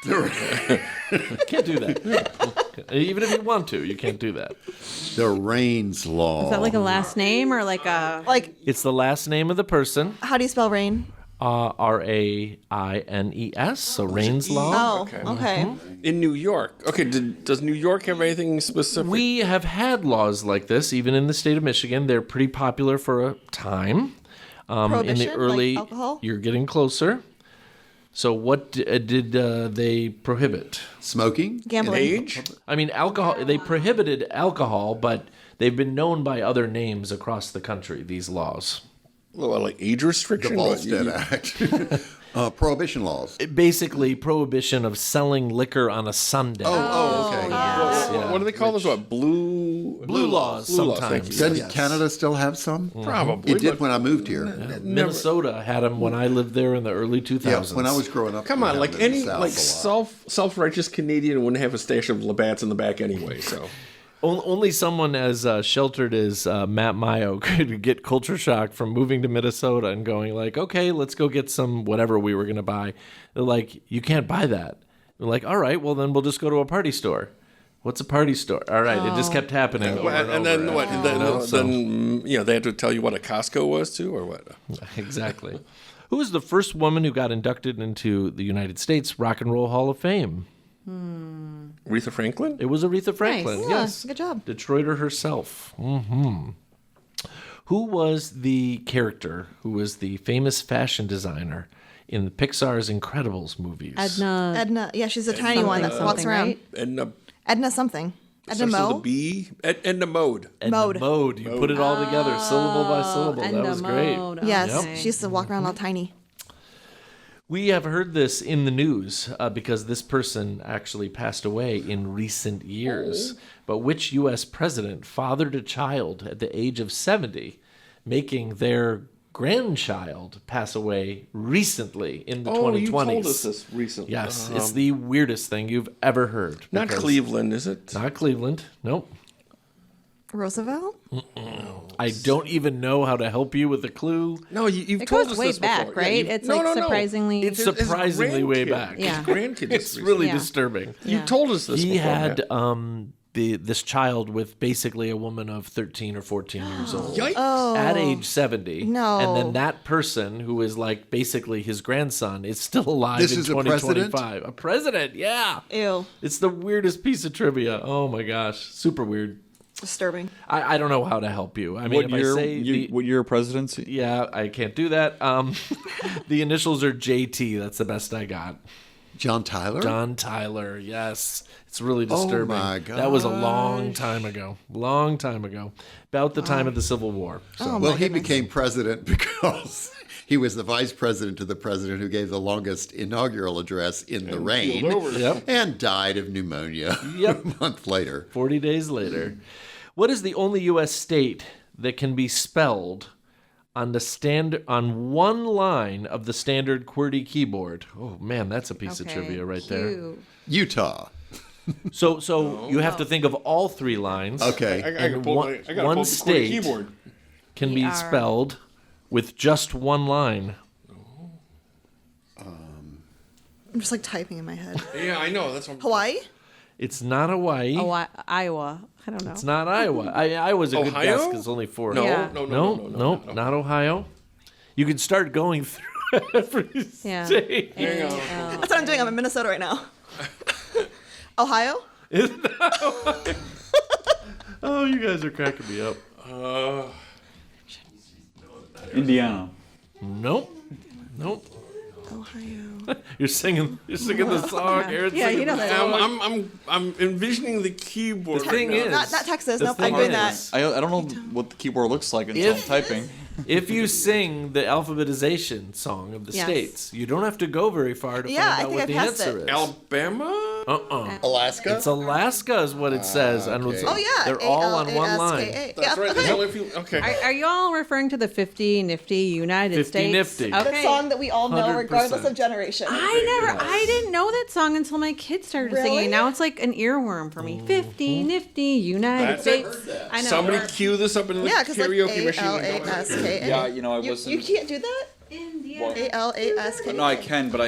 [SPEAKER 1] Can't do that. Even if you want to, you can't do that.
[SPEAKER 4] The Raines Law.
[SPEAKER 6] Is that like a last name or like a?
[SPEAKER 3] Like,
[SPEAKER 1] It's the last name of the person,
[SPEAKER 3] how do you spell rain?
[SPEAKER 1] Raines, so Raines Law.
[SPEAKER 3] Oh,
[SPEAKER 2] okay.
[SPEAKER 3] okay.
[SPEAKER 2] In New York. Okay, does New York have anything specific?
[SPEAKER 1] We have had laws like this, even in the state of Michigan. They're pretty popular for a time. In
[SPEAKER 3] Prohibition,
[SPEAKER 1] the early,
[SPEAKER 3] like alcohol?
[SPEAKER 1] you're getting closer. So what did they prohibit?
[SPEAKER 4] Smoking?
[SPEAKER 3] Gambling.
[SPEAKER 2] age?
[SPEAKER 1] I mean, alcohol. They prohibited alcohol, but they've been known by other names across the country. These laws,
[SPEAKER 2] Well, like age
[SPEAKER 4] The
[SPEAKER 2] restriction?
[SPEAKER 4] Volstead Act. Prohibition laws.
[SPEAKER 1] basically prohibition of selling liquor on a Sunday.
[SPEAKER 4] Oh, okay.
[SPEAKER 2] What do they call those? What, blue
[SPEAKER 1] laws
[SPEAKER 2] Blue laws,
[SPEAKER 1] sometimes.
[SPEAKER 2] thank you.
[SPEAKER 4] Doesn't
[SPEAKER 1] Yes.
[SPEAKER 4] Canada still have some?
[SPEAKER 2] Probably.
[SPEAKER 4] It did
[SPEAKER 2] but-
[SPEAKER 4] when I moved here.
[SPEAKER 1] Minnesota had them when I lived there in the early 2000s.
[SPEAKER 4] Yeah, when I was growing up.
[SPEAKER 2] Come
[SPEAKER 4] we
[SPEAKER 2] on,
[SPEAKER 4] had
[SPEAKER 2] like
[SPEAKER 4] them in the
[SPEAKER 2] any
[SPEAKER 4] South
[SPEAKER 2] like
[SPEAKER 4] a lot.
[SPEAKER 2] self-righteous Canadian wouldn't have a stash of Labatt's in the back anyway. So
[SPEAKER 1] Only someone as sheltered as Matt Mayo could get culture shock from moving to Minnesota and going like, okay, let's go get some whatever we were going to buy. They're like, you can't buy that. We're like, all right, well then we'll just go to a party store. What's a party store? All right, it just kept happening over and
[SPEAKER 2] and
[SPEAKER 1] over.
[SPEAKER 2] then what? Then they had to tell you what a Costco was too, or what?
[SPEAKER 1] Exactly. Who was the first woman who got inducted into the United States Rock and Roll Hall of Fame?
[SPEAKER 2] Aretha Franklin.
[SPEAKER 1] It was Aretha Franklin.
[SPEAKER 3] Yeah,
[SPEAKER 1] Yes,
[SPEAKER 3] good job.
[SPEAKER 1] Detroiter herself. Who was the character who was the famous fashion designer in Pixar's Incredibles movies?
[SPEAKER 3] Edna. Yeah, she's a tiny one that walks
[SPEAKER 6] something,
[SPEAKER 3] around.
[SPEAKER 6] right?
[SPEAKER 2] Edna.
[SPEAKER 3] Edna something. Edna
[SPEAKER 2] Starts with
[SPEAKER 3] Mo.
[SPEAKER 2] a B. Edna Mode.
[SPEAKER 1] Edna
[SPEAKER 3] Mode.
[SPEAKER 1] Mode. You put it all together, syllable by syllable. That was great.
[SPEAKER 3] Yes,
[SPEAKER 1] Yep.
[SPEAKER 3] she used to walk around all tiny.
[SPEAKER 1] We have heard this in the news because this person actually passed away in recent years. But which U.S. president fathered a child at the age of 70, making their grandchild pass away recently in the 2020s?
[SPEAKER 2] You told us this recently.
[SPEAKER 1] Yes, it's the weirdest thing you've ever heard.
[SPEAKER 2] Not
[SPEAKER 1] because-
[SPEAKER 2] Cleveland, is it?
[SPEAKER 1] Not Cleveland. Nope.
[SPEAKER 3] Roosevelt?
[SPEAKER 1] I don't even know how to help you with a clue.
[SPEAKER 2] No, you've
[SPEAKER 6] It
[SPEAKER 2] told
[SPEAKER 6] goes
[SPEAKER 2] us
[SPEAKER 6] way
[SPEAKER 2] this
[SPEAKER 6] back,
[SPEAKER 2] before.
[SPEAKER 6] right?
[SPEAKER 2] Yeah,
[SPEAKER 6] It's surprisingly.
[SPEAKER 1] It's
[SPEAKER 2] His
[SPEAKER 1] surprisingly way
[SPEAKER 2] grandkid.
[SPEAKER 1] back.
[SPEAKER 6] Yeah.
[SPEAKER 2] His grandkid.
[SPEAKER 1] It's
[SPEAKER 2] just
[SPEAKER 1] really
[SPEAKER 6] Yeah.
[SPEAKER 1] disturbing.
[SPEAKER 2] You told us this
[SPEAKER 1] He
[SPEAKER 2] before.
[SPEAKER 1] had
[SPEAKER 2] Matt.
[SPEAKER 1] this child with basically a woman of 13 or 14 years old.
[SPEAKER 2] Yikes.
[SPEAKER 1] At age 70.
[SPEAKER 3] No.
[SPEAKER 1] And then that person who is like basically his grandson is still alive
[SPEAKER 4] This
[SPEAKER 1] in
[SPEAKER 4] is a president?
[SPEAKER 1] 2025. A president, yeah.
[SPEAKER 3] Ew.
[SPEAKER 1] It's the weirdest piece of trivia. Oh my gosh. Super weird.
[SPEAKER 3] Disturbing.
[SPEAKER 1] I don't know how to help you. I mean,
[SPEAKER 5] What
[SPEAKER 1] if
[SPEAKER 5] year?
[SPEAKER 1] I say
[SPEAKER 5] What year of presidency?
[SPEAKER 1] yeah, I can't do that. The initials are JT. That's the best I got.
[SPEAKER 4] John Tyler?
[SPEAKER 1] John Tyler, yes. It's really disturbing.
[SPEAKER 4] my
[SPEAKER 1] That was a long time ago. Long time ago. About the time of the Civil War. So.
[SPEAKER 3] Oh,
[SPEAKER 4] Well,
[SPEAKER 3] my
[SPEAKER 4] he
[SPEAKER 3] goodness.
[SPEAKER 4] became president because he was the vice president to the president who gave the longest inaugural address in the rain
[SPEAKER 1] Yep.
[SPEAKER 4] and died of pneumonia
[SPEAKER 1] Yep.
[SPEAKER 4] a month later.
[SPEAKER 1] 40 days later. What is the only U.S. state that can be spelled on on one line of the standard QWERTY keyboard? Oh man, that's a piece of trivia right there.
[SPEAKER 4] Utah.
[SPEAKER 1] So you have to think of all three lines.
[SPEAKER 4] Okay.
[SPEAKER 2] I
[SPEAKER 1] And
[SPEAKER 2] gotta pull
[SPEAKER 1] one-
[SPEAKER 2] I gotta
[SPEAKER 1] one
[SPEAKER 2] pull the
[SPEAKER 1] state-
[SPEAKER 2] keyboard.
[SPEAKER 1] Can be spelled with just one line.
[SPEAKER 3] I'm just like typing in my head.
[SPEAKER 2] Yeah, I know. That's what
[SPEAKER 3] Hawaii?
[SPEAKER 1] It's not Hawaii.
[SPEAKER 6] Oh, Iowa. I don't know.
[SPEAKER 1] It's not Iowa. Iowa's a good
[SPEAKER 2] Ohio?
[SPEAKER 1] guess because only four.
[SPEAKER 2] No,
[SPEAKER 6] Yeah.
[SPEAKER 2] no,
[SPEAKER 1] Not Ohio. You can start going through every
[SPEAKER 6] Yeah.
[SPEAKER 1] state.
[SPEAKER 2] Hang on.
[SPEAKER 3] That's what I'm doing. I'm in Minnesota right now. Ohio?
[SPEAKER 1] Oh, you guys are cracking me up.
[SPEAKER 5] Indiana.
[SPEAKER 1] Nope.
[SPEAKER 3] Ohio.
[SPEAKER 1] You're singing the song. Aaron's
[SPEAKER 6] Yeah,
[SPEAKER 1] singing
[SPEAKER 6] you know
[SPEAKER 1] the
[SPEAKER 6] that.
[SPEAKER 2] I'm envisioning the keyboard.
[SPEAKER 1] The thing
[SPEAKER 2] right now.
[SPEAKER 1] is,
[SPEAKER 3] Not Texas.
[SPEAKER 1] the
[SPEAKER 3] Nope, I'm
[SPEAKER 1] thing
[SPEAKER 3] doing
[SPEAKER 1] is,
[SPEAKER 3] that.
[SPEAKER 5] I don't know what the keyboard looks like until I'm
[SPEAKER 1] If-
[SPEAKER 5] typing.
[SPEAKER 1] if you sing the alphabetization song of the
[SPEAKER 3] Yes.
[SPEAKER 1] states, you don't have to go very far to
[SPEAKER 3] Yeah, I
[SPEAKER 1] find out
[SPEAKER 3] think
[SPEAKER 1] what
[SPEAKER 3] I
[SPEAKER 1] the
[SPEAKER 3] passed
[SPEAKER 1] answer
[SPEAKER 3] it.
[SPEAKER 1] is.
[SPEAKER 2] Alabama.
[SPEAKER 4] Alaska?
[SPEAKER 1] It's Alaska is what it says. And
[SPEAKER 4] okay.
[SPEAKER 3] Oh yeah.
[SPEAKER 1] They're all on one line.
[SPEAKER 3] ALASKA.
[SPEAKER 2] That's right.
[SPEAKER 3] Okay.
[SPEAKER 2] Okay.
[SPEAKER 6] Are you all referring to the 50 Nifty United
[SPEAKER 1] 50
[SPEAKER 6] States?
[SPEAKER 1] Nifty.
[SPEAKER 3] The
[SPEAKER 6] Okay.
[SPEAKER 3] song that we all know,
[SPEAKER 1] 100%.
[SPEAKER 3] regardless of generation.
[SPEAKER 6] I didn't know that song until my kids started
[SPEAKER 3] Really?
[SPEAKER 6] singing. Now it's like an earworm for me. 50 Nifty United
[SPEAKER 2] That's it.
[SPEAKER 6] States. I know.
[SPEAKER 2] Somebody cue this up in the
[SPEAKER 3] Yeah, because like
[SPEAKER 2] karaoke machine.
[SPEAKER 3] ALASKA.
[SPEAKER 5] Yeah, you know, I
[SPEAKER 3] You
[SPEAKER 5] wasn't.
[SPEAKER 3] can't do that. ALASKA.
[SPEAKER 5] No, I can, but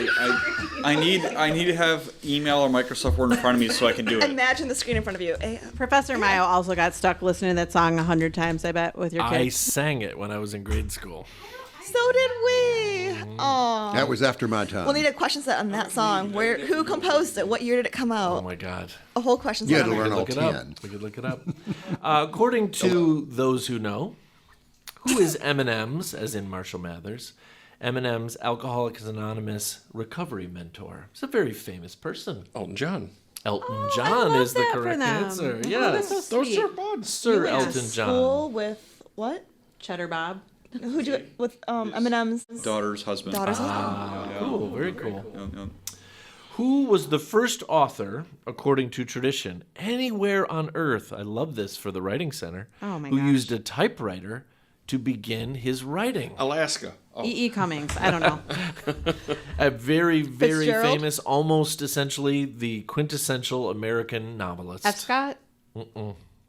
[SPEAKER 5] I need to have email or Microsoft Word in front of me so I can do it.
[SPEAKER 3] Imagine the screen in front of you.
[SPEAKER 6] Professor Mayo also got stuck listening to that song 100 times, I bet, with your
[SPEAKER 1] I
[SPEAKER 6] kids.
[SPEAKER 1] sang it when I was in grade school.
[SPEAKER 3] So did we. Aw.
[SPEAKER 4] That was after my time.
[SPEAKER 3] We'll need a question set on that song. Who composed it? What year did it come out?
[SPEAKER 1] Oh my God.
[SPEAKER 3] A whole question
[SPEAKER 4] You
[SPEAKER 3] set.
[SPEAKER 4] had to
[SPEAKER 3] on
[SPEAKER 4] learn
[SPEAKER 3] that.
[SPEAKER 4] all
[SPEAKER 1] Look it up.
[SPEAKER 4] 10.
[SPEAKER 1] We could look it up. According to those who know, who is M&M's, as in Marshall Mathers, M&M's Alcoholics Anonymous recovery mentor? He's a very famous person.
[SPEAKER 2] Elton John.
[SPEAKER 1] Elton John
[SPEAKER 6] love
[SPEAKER 1] is the
[SPEAKER 6] that for
[SPEAKER 1] correct
[SPEAKER 6] them.
[SPEAKER 1] answer.
[SPEAKER 6] Oh,
[SPEAKER 1] Yes.
[SPEAKER 6] that's so
[SPEAKER 2] Those
[SPEAKER 6] sweet.
[SPEAKER 2] are buds.
[SPEAKER 1] Sir
[SPEAKER 3] Went to
[SPEAKER 1] Elton John.
[SPEAKER 3] School with what?
[SPEAKER 6] Cheddar Bob.
[SPEAKER 3] Who do it with Eminem's
[SPEAKER 5] Daughter's husband.
[SPEAKER 3] daughter's
[SPEAKER 1] Cool, very cool.
[SPEAKER 5] Yeah.
[SPEAKER 1] Who was the first author, according to tradition, anywhere on Earth? I love this for the Writing Center.
[SPEAKER 6] Oh, my
[SPEAKER 1] who
[SPEAKER 6] gosh.
[SPEAKER 1] used a typewriter to begin his writing?
[SPEAKER 2] Alaska. Oh.
[SPEAKER 6] E.E. Cummings. I don't know.
[SPEAKER 1] A very, very
[SPEAKER 3] Fitzgerald?
[SPEAKER 1] famous, almost essentially the quintessential American novelist.
[SPEAKER 6] F. Scott?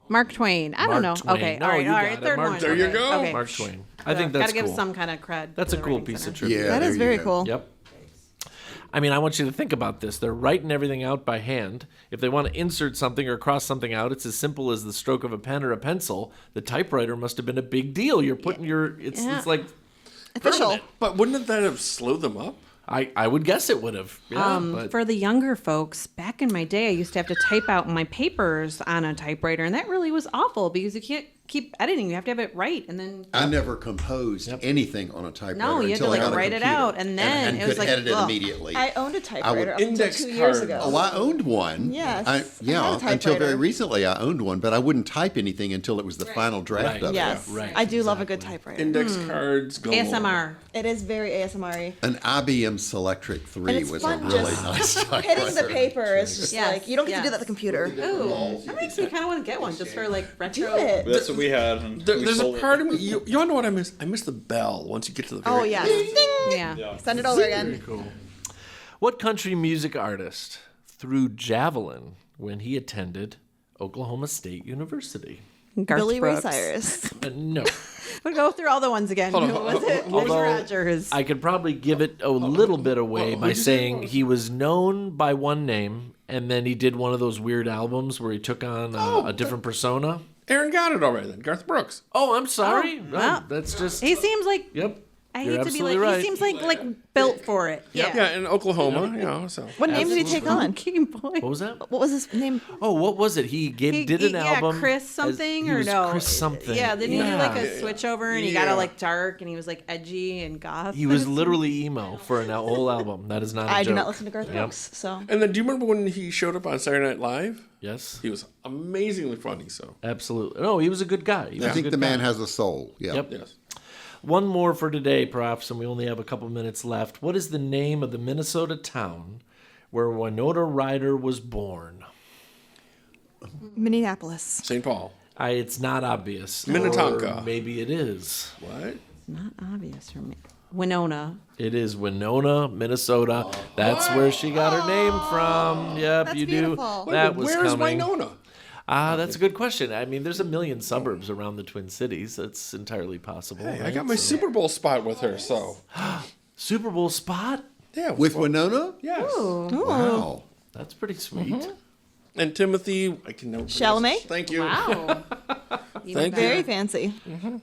[SPEAKER 6] Mark Twain. I don't know.
[SPEAKER 1] Mark Twain.
[SPEAKER 6] Okay,
[SPEAKER 1] No,
[SPEAKER 6] all right,
[SPEAKER 1] you
[SPEAKER 6] all
[SPEAKER 1] got
[SPEAKER 6] right.
[SPEAKER 1] it.
[SPEAKER 6] Third
[SPEAKER 1] Mark
[SPEAKER 6] one.
[SPEAKER 1] Twain.
[SPEAKER 2] There you go.
[SPEAKER 6] Okay.
[SPEAKER 1] Mark Twain. I think that's
[SPEAKER 6] Gotta give
[SPEAKER 1] cool.
[SPEAKER 6] some kind of cred.
[SPEAKER 1] That's
[SPEAKER 6] to
[SPEAKER 1] a
[SPEAKER 6] the
[SPEAKER 1] cool
[SPEAKER 6] Writing
[SPEAKER 1] piece of
[SPEAKER 6] Center.
[SPEAKER 1] trivia.
[SPEAKER 3] That
[SPEAKER 4] there
[SPEAKER 3] is
[SPEAKER 4] you
[SPEAKER 3] very
[SPEAKER 4] go.
[SPEAKER 3] cool.
[SPEAKER 1] Yep. I mean, I want you to think about this. They're writing everything out by hand. If they want to insert something or cross something out, it's as simple as the stroke of a pen or a pencil. The typewriter must have been a big deal. You're putting it's like
[SPEAKER 3] Official.
[SPEAKER 2] But wouldn't that have slowed them up?
[SPEAKER 1] I would guess it would have. Yeah, but
[SPEAKER 6] For the younger folks, back in my day, I used to have to type out my papers on a typewriter, and that really was awful because you can't keep editing. You have to have it right, and then
[SPEAKER 4] I never composed anything on a typewriter
[SPEAKER 6] No, you had to,
[SPEAKER 4] until I
[SPEAKER 6] like,
[SPEAKER 4] got a
[SPEAKER 6] write it
[SPEAKER 4] computer.
[SPEAKER 6] out, and then
[SPEAKER 4] and
[SPEAKER 6] it was
[SPEAKER 4] could
[SPEAKER 6] like,
[SPEAKER 4] edit it
[SPEAKER 6] ugh.
[SPEAKER 4] immediately.
[SPEAKER 3] I owned a typewriter up until
[SPEAKER 2] Index
[SPEAKER 3] 2 years
[SPEAKER 2] cards.
[SPEAKER 3] ago.
[SPEAKER 4] Oh, I owned one.
[SPEAKER 3] Yes,
[SPEAKER 4] I
[SPEAKER 3] I had a
[SPEAKER 4] until very
[SPEAKER 3] typewriter.
[SPEAKER 4] recently I owned one, but I wouldn't type anything until it was the final draft
[SPEAKER 1] Right.
[SPEAKER 4] of
[SPEAKER 3] Yes,
[SPEAKER 4] it.
[SPEAKER 1] Right,
[SPEAKER 3] I do love a good typewriter.
[SPEAKER 2] Index cards. Galore.
[SPEAKER 6] ASMR.
[SPEAKER 3] It is very ASMR-y.
[SPEAKER 4] An IBM Selectric 3
[SPEAKER 3] And it's
[SPEAKER 4] was
[SPEAKER 3] fun
[SPEAKER 4] a really
[SPEAKER 3] just
[SPEAKER 4] nice typewriter.
[SPEAKER 3] Hitting the paper is just
[SPEAKER 6] Yes,
[SPEAKER 3] like, you don't get to do that
[SPEAKER 6] yes.
[SPEAKER 3] at the computer.
[SPEAKER 6] Ooh, that makes me kind of want to get one just for like retro.
[SPEAKER 3] Do it.
[SPEAKER 5] That's what we had. And we
[SPEAKER 2] There's a
[SPEAKER 5] sold it.
[SPEAKER 2] part of me. You all know what I miss? I miss the bell once you get to the very
[SPEAKER 3] Oh, yes. Ding!
[SPEAKER 6] Yeah.
[SPEAKER 3] Send it over again.
[SPEAKER 1] cool. What country music artist threw javelin when he attended Oklahoma State University?
[SPEAKER 6] Garth
[SPEAKER 3] Billy Ray
[SPEAKER 6] Brooks.
[SPEAKER 3] Cyrus.
[SPEAKER 1] No.
[SPEAKER 6] We'll go through all the ones again. Who was it? Kenny
[SPEAKER 1] Although
[SPEAKER 6] Rogers.
[SPEAKER 1] I could probably give it a little bit away by
[SPEAKER 2] who'd you say it
[SPEAKER 1] saying
[SPEAKER 2] was?
[SPEAKER 1] he was known by one name, and then he did one of those weird albums where he took on a different persona.
[SPEAKER 2] Aaron got it already then. Garth Brooks.
[SPEAKER 1] Oh, I'm sorry. No,
[SPEAKER 6] well,
[SPEAKER 1] that's just.
[SPEAKER 6] He seems like
[SPEAKER 1] Yep.
[SPEAKER 6] I
[SPEAKER 1] You're
[SPEAKER 6] hate to be
[SPEAKER 1] absolutely
[SPEAKER 6] like
[SPEAKER 1] right.
[SPEAKER 6] he seems like built for it.
[SPEAKER 2] Yeah, in Oklahoma. You know, so.
[SPEAKER 3] What name did he take on?
[SPEAKER 6] King Boy.
[SPEAKER 1] What was that?
[SPEAKER 3] What was his name?
[SPEAKER 1] Oh, what was it? He did an album.
[SPEAKER 6] Yeah, Chris
[SPEAKER 1] as-
[SPEAKER 6] something
[SPEAKER 1] he
[SPEAKER 6] or
[SPEAKER 1] was
[SPEAKER 6] no?
[SPEAKER 1] Chris something.
[SPEAKER 6] Yeah, then he did like
[SPEAKER 1] Yeah.
[SPEAKER 6] a switch over and he got
[SPEAKER 2] Yeah.
[SPEAKER 6] all like dark and he was like edgy and goth.
[SPEAKER 1] He was literally emo for a whole album. That is not a
[SPEAKER 3] I
[SPEAKER 1] joke.
[SPEAKER 3] do not listen to Garth
[SPEAKER 1] Yep.
[SPEAKER 3] Brooks, so.
[SPEAKER 2] And then do you remember when he showed up on Saturday Night Live?
[SPEAKER 1] Yes,
[SPEAKER 2] He was amazingly funny. So.
[SPEAKER 1] absolutely. No, he was a good guy. He was
[SPEAKER 4] I
[SPEAKER 1] a
[SPEAKER 4] think
[SPEAKER 1] good
[SPEAKER 4] the man
[SPEAKER 1] guy.
[SPEAKER 4] has a soul. Yeah.
[SPEAKER 1] Yep.
[SPEAKER 2] Yes.
[SPEAKER 1] One more for today, perhaps, and we only have a couple minutes left. What is the name of the Minnesota town where Winona Ryder was born?
[SPEAKER 3] Minneapolis.
[SPEAKER 2] St. Paul.
[SPEAKER 1] It's not obvious.
[SPEAKER 2] Minnetonka.
[SPEAKER 1] Or maybe it is.
[SPEAKER 2] What?
[SPEAKER 6] Not obvious for me. Winona.
[SPEAKER 1] It is Winona, Minnesota. That's where she got her name from. Yep,
[SPEAKER 3] That's
[SPEAKER 1] you
[SPEAKER 3] beautiful.
[SPEAKER 1] do. That was
[SPEAKER 2] Where's
[SPEAKER 1] coming.
[SPEAKER 2] Winona?
[SPEAKER 1] That's a good question. I mean, there's a million suburbs around the Twin Cities. That's entirely possible.
[SPEAKER 2] Hey, I
[SPEAKER 1] right?
[SPEAKER 2] got my
[SPEAKER 1] So-
[SPEAKER 2] Super Bowl spot with her. So.
[SPEAKER 1] Super Bowl spot.
[SPEAKER 2] Yeah.
[SPEAKER 4] With Winona?
[SPEAKER 2] Yes.
[SPEAKER 4] Wow.
[SPEAKER 1] That's pretty sweet.
[SPEAKER 2] And Timothy. I can never. pronounce-
[SPEAKER 3] Chalamet?
[SPEAKER 2] Thank you.
[SPEAKER 6] Wow.
[SPEAKER 2] Thank you.
[SPEAKER 3] Very fancy.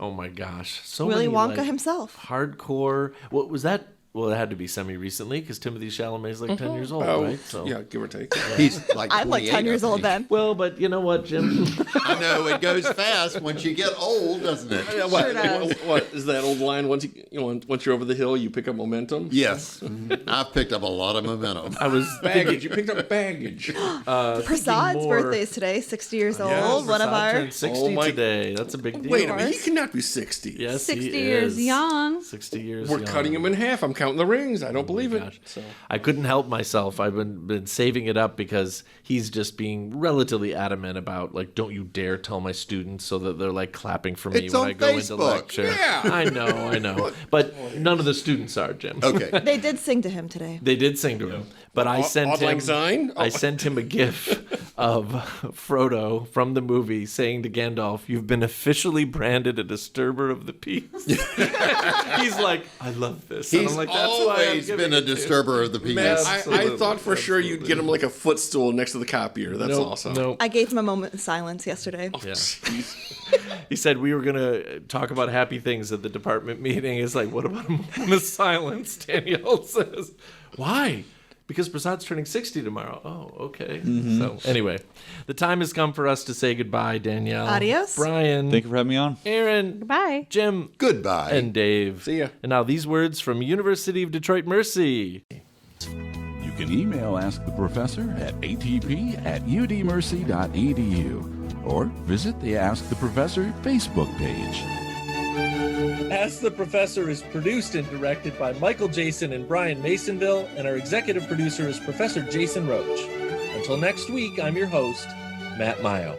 [SPEAKER 1] Oh my gosh, so
[SPEAKER 3] Willy
[SPEAKER 1] many,
[SPEAKER 3] Wonka
[SPEAKER 1] like,
[SPEAKER 3] himself.
[SPEAKER 1] hardcore. What was that? Well, it had to be semi-recently because Timothy Chalamet's like 10 years old,
[SPEAKER 2] Oh,
[SPEAKER 1] right? So.
[SPEAKER 2] yeah, give or take.
[SPEAKER 4] He's like
[SPEAKER 3] I'm like 10
[SPEAKER 4] 28,
[SPEAKER 3] years
[SPEAKER 4] I
[SPEAKER 3] old
[SPEAKER 4] think.
[SPEAKER 3] then.
[SPEAKER 1] Well, but you know what, Jim?
[SPEAKER 4] I know, it goes fast once you get old, doesn't it?
[SPEAKER 2] Yeah, what is that old line? Once once you're over the hill, you pick up momentum.
[SPEAKER 4] Yes. I've picked up a lot of momentum.
[SPEAKER 1] I was
[SPEAKER 2] Baggage. You picked up baggage.
[SPEAKER 3] Prasad's
[SPEAKER 1] more-
[SPEAKER 3] birthday is today, 60 years old.
[SPEAKER 2] Yes,
[SPEAKER 3] One of
[SPEAKER 1] Prasad
[SPEAKER 3] our.
[SPEAKER 1] turned 60
[SPEAKER 2] Oh my-
[SPEAKER 1] today. That's a big deal.
[SPEAKER 2] Wait a minute. He cannot be 60.
[SPEAKER 1] Yes,
[SPEAKER 6] 60
[SPEAKER 1] he
[SPEAKER 6] years
[SPEAKER 1] is.
[SPEAKER 6] young.
[SPEAKER 1] 60 years
[SPEAKER 2] We're
[SPEAKER 1] young.
[SPEAKER 2] cutting him in half. I'm counting the rings. I don't believe it. So.
[SPEAKER 1] I couldn't help myself. I've been saving it up because he's just being relatively adamant about, like, don't you dare tell my students, so that they're like clapping for me
[SPEAKER 4] It's
[SPEAKER 1] when
[SPEAKER 4] on
[SPEAKER 1] I go into
[SPEAKER 4] Facebook.
[SPEAKER 1] lecture.
[SPEAKER 2] Yeah.
[SPEAKER 1] I know. But none of the students are, Jim.
[SPEAKER 4] Okay.
[SPEAKER 3] They did sing to him today.
[SPEAKER 1] They did sing to him, but I sent
[SPEAKER 2] Auld
[SPEAKER 1] him.
[SPEAKER 2] Lang Syne?
[SPEAKER 1] I sent him a GIF of Frodo from the movie saying to Gandalf, "You've been officially branded a disturber of the peace." He's like, "I love this." And
[SPEAKER 4] He's
[SPEAKER 1] I'm like, "That's why I'm
[SPEAKER 4] always
[SPEAKER 1] giving
[SPEAKER 4] been a
[SPEAKER 1] it to you."
[SPEAKER 4] disturber of the peace.
[SPEAKER 2] Man, I
[SPEAKER 1] Absolutely,
[SPEAKER 2] thought for sure you'd
[SPEAKER 1] absolutely.
[SPEAKER 2] get him like a footstool next to the copier. That's awesome.
[SPEAKER 1] No.
[SPEAKER 3] I gave him a moment of silence yesterday.
[SPEAKER 1] Yeah. He said we were going to talk about happy things at the department meeting. It's like, what about a moment of silence? Danielle says. Why? Because Prasad's turning 60 tomorrow. Oh, okay. So anyway, the time has come for us to say goodbye, Danielle.
[SPEAKER 3] Adios.
[SPEAKER 1] Brian.
[SPEAKER 5] Thank you for having me on.
[SPEAKER 1] Aaron.
[SPEAKER 6] Bye.
[SPEAKER 1] Jim.
[SPEAKER 4] Goodbye.
[SPEAKER 1] And Dave.
[SPEAKER 2] See ya.
[SPEAKER 1] And now these words from University of Detroit Mercy.
[SPEAKER 7] You can email Ask the Professor at atp@udmercy.edu or visit the Ask the Professor Facebook page.
[SPEAKER 1] Ask the Professor is produced and directed by Michael Jason and Brian Masonville, and our executive producer is Professor Jason Roach. Until next week, I'm your host, Matt Mayo.